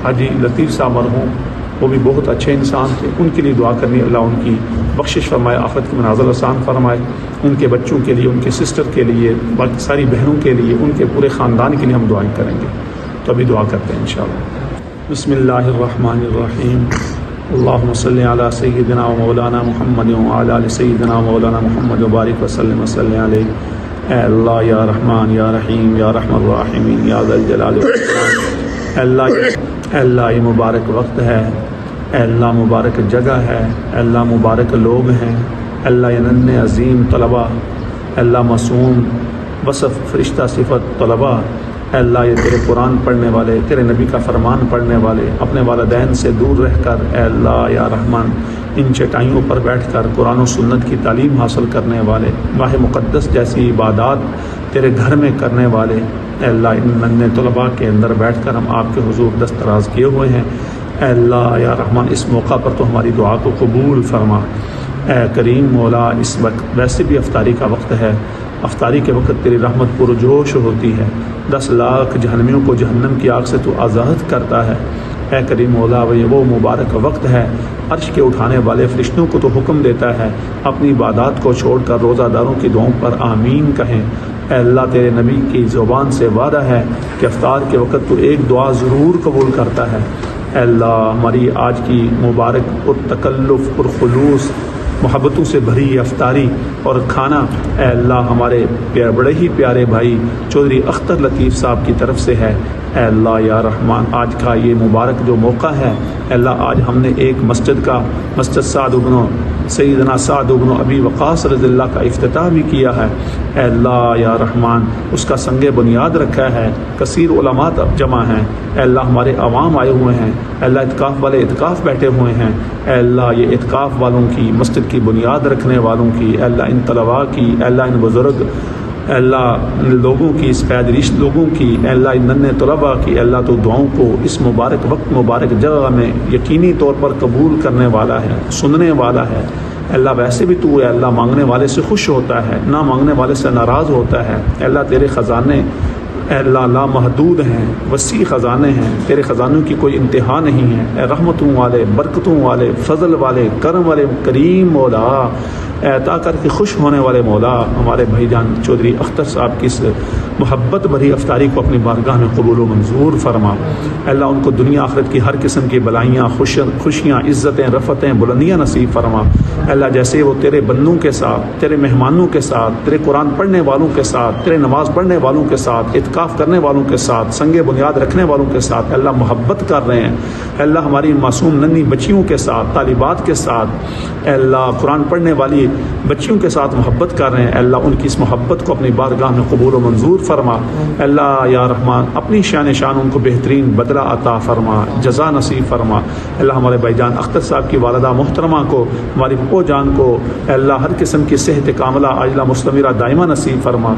حاجی لطیف صاحب مرحوم وہ بھی بہت اچھے انسان تھے، ان کے لیے دعا کرنی، اللہ ان کی بخشش فرمائے، آخرت کی منازل آسان فرمائے، ان کے بچوں کے لیے، ان کے سسٹر کے لیے، باقی ساری بہنوں کے لیے، ان کے پورے خاندان کے لیے ہم دعائیں کریں گے۔ تو ابھی دعا کرتے ہیں انشاءاللہ۔ بسم اللہ الرحمن الرحیم، اللہم صلی علی سیدنا و مولانا محمد وعلی آل سیدنا و مولانا محمد وبارک وسلم وصلی علیہ۔ اے اللہ یا رحمان یا رحیم یا رحم الراحمین یا ذا الجلال والاکرام، اے اللہ یہ مبارک وقت ہے، اے اللہ مبارک جگہ ہے، اے اللہ مبارک لوگ ہیں، اے اللہ یہ ننھے عظیم طلباء، اے اللہ معصوم وصف فرشتہ صفت طلباء، اے اللہ یہ تیرے قرآن پڑھنے والے، تیرے نبی کا فرمان پڑھنے والے، اپنے والدین سے دور رہ کر اے اللہ یا رحمان ان چٹائیوں پر بیٹھ کر قرآن و سنت کی تعلیم حاصل کرنے والے، ماہ مقدس جیسی عبادات تیرے گھر میں کرنے والے، اے اللہ ان ننھے طلباء کے اندر بیٹھ کر ہم آپ کے حضور دستراز کیے ہوئے ہیں، اے اللہ یا رحمان اس موقع پر تو ہماری دعا کو قبول فرما۔ اے کریم مولا، اس وقت ویسے بھی افطاری کا وقت ہے، افطاری کے وقت تیری رحمت پرجوش ہوتی ہے، 10 لاکھ جہنمیوں کو جہنم کی آگ سے تو آزاد کرتا ہے۔ اے کریم مولا، وہ مبارک وقت ہے، عرش کے اٹھانے والے فرشتوں کو تو حکم دیتا ہے اپنی عبادات کو چھوڑ کر روزہ داروں کی دعاؤں پر آمین کہیں۔ اے اللہ تیرے نبی کی زبان سے وعدہ ہے کہ افطار کے وقت تو ایک دعا ضرور قبول کرتا ہے۔ اے اللہ ہماری آج کی مبارک اور تکلف اور خلوص محبتوں سے بھری افطاری اور کھانا اے اللہ ہمارے بڑے ہی پیارے بھائی چودھری اختر لطیف صاحب کی طرف سے ہے۔ اے اللہ یا رحمان آج کا یہ مبارک جو موقع ہے، اے اللہ آج ہم نے ایک مسجد سیدنا سعد بن ابی وقاص رضی اللہ کا افتتاح بھی کیا ہے۔ اے اللہ یا رحمان اس کا سنگ بنیاد رکھا ہے، کثیر علماء جمع ہیں، اے اللہ ہمارے عوام آئے ہوئے ہیں، اے اللہ اعتکاف والے اعتکاف بیٹھے ہوئے ہیں، اے اللہ یہ اعتکاف والوں کی، مسجد کی بنیاد رکھنے والوں کی، اے اللہ ان طلباء کی، اے اللہ ان بزرگ، اے اللہ ان لوگوں کی، اس پید ریش لوگوں کی، اے اللہ ان ننھے طلباء کی، اے اللہ تو دعاؤں کو اس مبارک وقت مبارک جگہ میں یقینی طور پر قبول کرنے والا ہے، سننے والا ہے۔ اے اللہ ویسے بھی تو اے اللہ مانگنے والے سے خوش ہوتا ہے، نہ مانگنے والے سے ناراض ہوتا ہے۔ اے اللہ تیرے خزانے اے اللہ لامحدود ہیں، وسیع خزانے ہیں، تیرے خزانوں کی کوئی انتہا نہیں ہے۔ اے رحمتوں والے، برکتوں والے، فضل والے، کرم والے کریم مولا، اے عطا کر کے خوش ہونے والے مولا، ہمارے بھائی جان چودھری اختر صاحب کی اس محبت بھری افطاری کو اپنی بارگاہ میں قبول و منظور فرما۔ اے اللہ ان کو دنیا آخرت کی ہر قسم کی بلائیاں، خوشیاں، عزتیں، رفتیں، بلندیاں نصیب فرما۔ اے اللہ جیسے وہ تیرے بندوں کے ساتھ، تیرے مہمانوں کے ساتھ، تیرے قرآن پڑھنے والوں کے ساتھ، تیرے نماز پڑھنے والوں کے ساتھ، اعتکاف کرنے والوں کے ساتھ، سنگ بنیاد رکھنے والوں کے ساتھ اے اللہ محبت کر رہے ہیں، اے اللہ ہماری معصوم ننھی بچیوں کے ساتھ، طالبات کے ساتھ، اے اللہ قرآن پڑھنے والی بچیوں کے ساتھ محبت کر رہے ہیں، اے اللہ ان کی اس محبت کو اپنی بارگاہ میں قبول و منظور فرما۔ اے اللہ یا رحمان اپنی شان ان کو بہترین بدلہ عطا فرما، جزا نصیب فرما۔ اے اللہ ہمارے بھائی جان اختر صاحب کی والدہ محترمہ کو، ہماری پھپھو جان کو اے اللہ ہر قسم کی صحت کاملہ عاجلہ مستمرہ دائمہ نصیب فرما۔